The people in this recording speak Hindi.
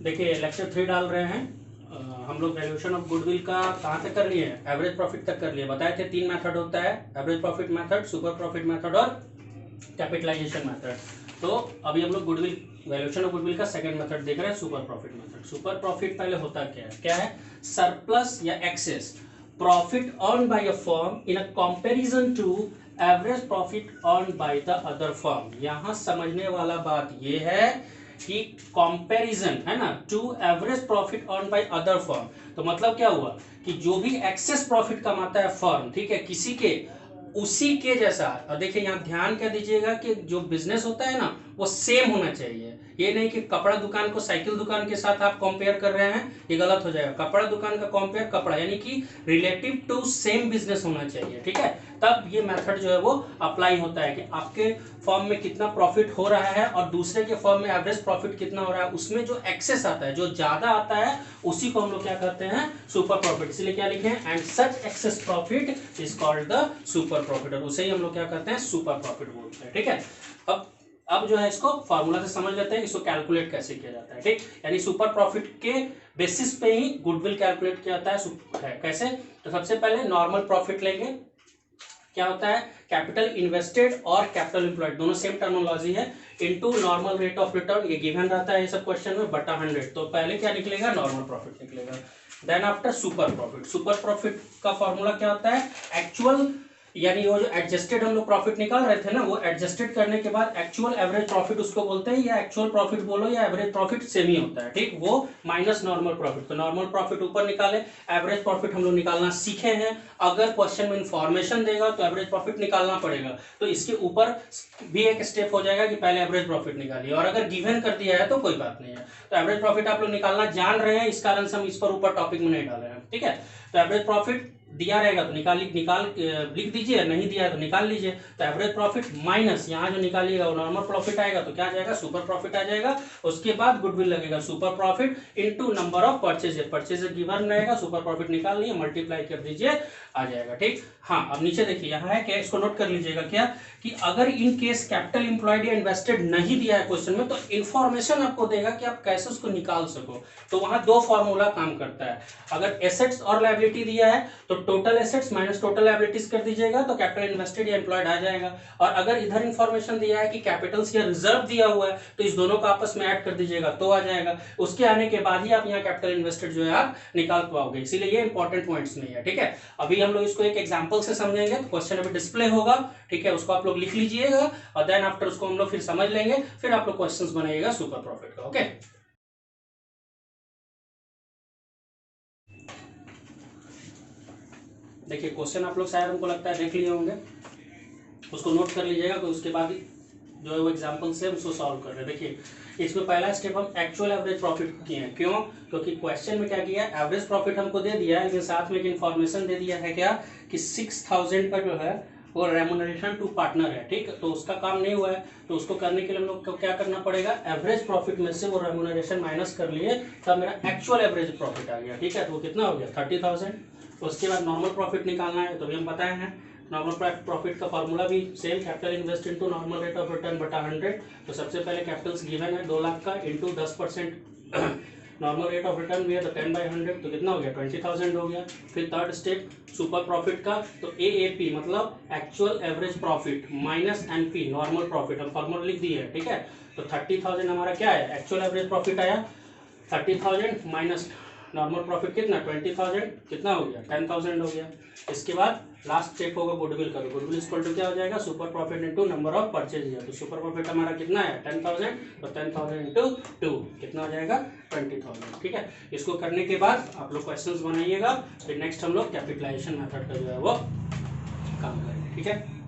देखिए लेक्चर 3 डाल रहे हैं। हम लोग वैल्यूएशन ऑफ गुडविल का कहाँ तक कर लिए हैं, एवरेज प्रॉफिट तक कर लिए। बताए थे 3 मेथड होता है, average profit method, super profit method और कैपिटलाइजेशन मेथड। तो अभी हम लोग गुडविल वैल्यूएशन ऑफ गुडविल का सेकंड मेथड देख रहे हैं, super profit method. Super profit पहले होता क्या है सरप्लस या excess profit earn by a firm in a comparison to average profit earn by the other firm. यहां समझने वाला बात यह है कि कंपैरिजन है ना, to average profit earn by other firm. तो मतलब क्या हुआ कि जो भी एक्सेस प्रॉफिट कमाता है फर्म, ठीक है, किसी के उसी के जैसा। और देखिए यहाँ ध्यान क्या दीजिएगा कि जो बिजनेस होता है ना वो सेम होना चाहिए। ये नहीं कि कपड़ा दुकान को साइकिल दुकान के साथ आप कंपेयर कर रहे हैं, ये गलत हो जाएगा। कपड़ा दुकान का कंपेयर कपड़ा यानी कि रिलेटिव टू सेम बिजनेस होना चाहिए, ठीक है। तब ये मेथड जो है वो अप्लाई होता है कि आपके फर्म में कितना प्रॉफिट हो रहा है और दूसरे के फर्म में एवरेज प्रॉफिट कितना हो रहा है, उसमें जो एक्सेस आता है, जो ज्यादा आता है, उसी को हम लोग क्या करते हैं, सुपर प्रॉफिट। इसलिए क्या लिखे हैं, and such access profit is called the super profit, और उसे ही हम लोग क्या करते हैं, सुपर प्रॉफिट बोलते हैं, ठीक है। अब जो है इसको फॉर्मूला से समझ लेते हैं, इसको कैलकुलेट कैसे किया जाता है, ठीक। यानी सुपर प्रॉफिट के बेसिस पे ही गुडविल कैलकुलेट किया जाता है। कैसे, तो सबसे पहले नॉर्मल प्रॉफिट लेंगे। क्या होता है, कैपिटल इन्वेस्टेड और कैपिटल एम्प्लॉयड दोनों सेम टर्मिनोलॉजी है, into normal rate of return, ये गिवन रहता है ये सब क्वेश्चन में, बटा 100। तो पहले क्या निकलेगा, नॉर्मल प्रॉफिट निकलेगा। Then after super profit. Super profit का फॉर्मूला क्या होता है, एक्चुअल, यानी वो जो एडजस्टेड हम लोग प्रॉफिट निकाल रहे थे ना, वो एडजस्टेड करने के बाद एक्चुअल एवरेज प्रॉफिट उसको बोलते हैं, या एक्चुअल प्रॉफिट बोलो या एवरेज प्रॉफिट सेम ही होता है, ठीक। वो माइनस नॉर्मल प्रॉफिट। तो नॉर्मल प्रॉफिट ऊपर निकाले, एवरेज प्रॉफिट हम लोग निकालना सीखे हैं। अगर क्वेश्चन में इंफॉर्मेशन देगा तो एवरेज प्रॉफिट निकालना पड़ेगा, तो इसके ऊपर भी एक स्टेप हो जाएगा कि पहले एवरेज प्रॉफिट निकालिए। और अगर गिवन कर दिया है तो कोई बात नहीं है। तो एवरेज प्रॉफिट आप लोग निकालना जान रहे हैं, इस कारण से हम इस पर ऊपर टॉपिक में नहीं डाले हैं, ठीक है। तो एवरेज प्रॉफिट दिया रहेगा तो निकाल लिख दीजिए, नहीं दिया तो निकाल लीजिए। तो एवरेज प्रॉफिट माइनस यहाँ जो निकालिएगा वो नॉर्मल प्रॉफिट आएगा, तो क्या आ जाएगा, सुपर प्रॉफिट आ जाएगा। उसके बाद गुडविल लगेगा, super profit into number of purchase. Purchase given रहेगा, सुपर प्रॉफिट निकाल लिए, मल्टीप्लाई कर दीजिए, आ जाएगा, ठीक। हाँ, अब नीचे देखिए यहाँ है क्या, इसको नोट कर लीजिएगा क्या, कि अगर इन केस कैपिटल एम्प्लॉयड या इन्वेस्टेड नहीं दिया है क्वेश्चन में, तो इन्फॉर्मेशन आपको देगा कि आप कैसे उसको निकाल सको। तो वहां दो फॉर्मूला काम करता है। अगर एसेट्स और लायबिलिटी दिया है तो total assets minus total liabilities कर दीजिएगा, तो कैपिटल इन्वेस्टेड या एम्प्लॉयड आ जाएगा। और अगर इधर इन्फॉर्मेशन दिया है कि कैपिटल्स या रिजर्व दिया हुआ है, तो इस दोनों को आपस में ऐड कर दीजिएगा तो आ जाएगा। उसके आने के बाद ही आप यहाँ कैपिटल इन्वेस्टेड जो है आप निकाल पाओगे। इसीलिए ये इंपॉर्टेंट पॉइंट्स नहीं है, ठीक है। अभी हम लोग इसको एक एग्जाम्पल से समझेंगे। तो क्वेश्चन अभी डिस्प्ले होगा, ठीक है, उसको आप लोग लिख लीजिएगा और देन आफ्टर उसको हम लोग फिर समझ लेंगे, फिर आप लोग क्वेश्चंस बनाइएगा सुपर प्रॉफिट का, ओके। देखिए क्वेश्चन आप लोग शायद हमको लगता है देख लिए होंगे, उसको नोट कर लीजिएगा। तो उसके बाद जो है वो एग्जाम्पल से उसको सॉल्व कर रहे हैं। देखिए इसमें पहला स्टेप हम एक्चुअल एवरेज प्रॉफिट किए हैं। क्यों, क्योंकि क्वेश्चन में क्या किया है, एवरेज प्रॉफिट हमको दे दिया है, लेकिन साथ में एक इन्फॉर्मेशन दे दिया है क्या, कि 6000 का जो है वो रेमुनरेशन टू पार्टनर है, ठीक। तो उसका काम नहीं हुआ है, तो उसको करने के लिए हम लोग को क्या करना पड़ेगा, एवरेज प्रॉफिट में से वो रेमुनरेशन माइनस कर लिए, तब मेरा एक्चुअल एवरेज प्रॉफिट आ गया, ठीक है। तो वो कितना हो गया, 30,000। उसके बाद नॉर्मल प्रॉफिट निकालना है, तो भी हम बताए हैं। नॉर्मल प्रॉफिट का फॉर्मूला भी same, capital invest into normal rate of return बटा 100। तो सबसे पहले कैपिटल्स गिवन है 2 लाख का, into 10% normal rate of return भी है, तो 10/100, तो कितना हो गया, 20,000 हो गया। फिर थर्ड स्टेप सुपर प्रॉफिट का, तो AAP मतलब actual average profit minus NP normal profit, हम फॉर्मूला लिख दिए है, ठीक है। तो 30,000 हमारा क्या है, एक्चुअल एवरेज प्रॉफिट आया, 30,000 माइनस नॉर्मल प्रॉफिट कितना, 20,000, कितना हो गया, 10,000 हो गया। इसके बाद लास्ट स्टेप होगा गुडविल का। गुडविल इक्वल टू क्या हो जाएगा, super profit into number of purchase है। तो सुपर प्रॉफिट हमारा कितना है, 10,000, तो 10,000 इनटू 2 कितना हो जाएगा, 20,000, ठीक है। इसको करने के बाद आप लोग क्वेश्चंस बनाइएगा, फिर नेक्स्ट हम लोग कैपिटलाइजेशन मेथड का जो है वो काम करेंगे, ठीक है।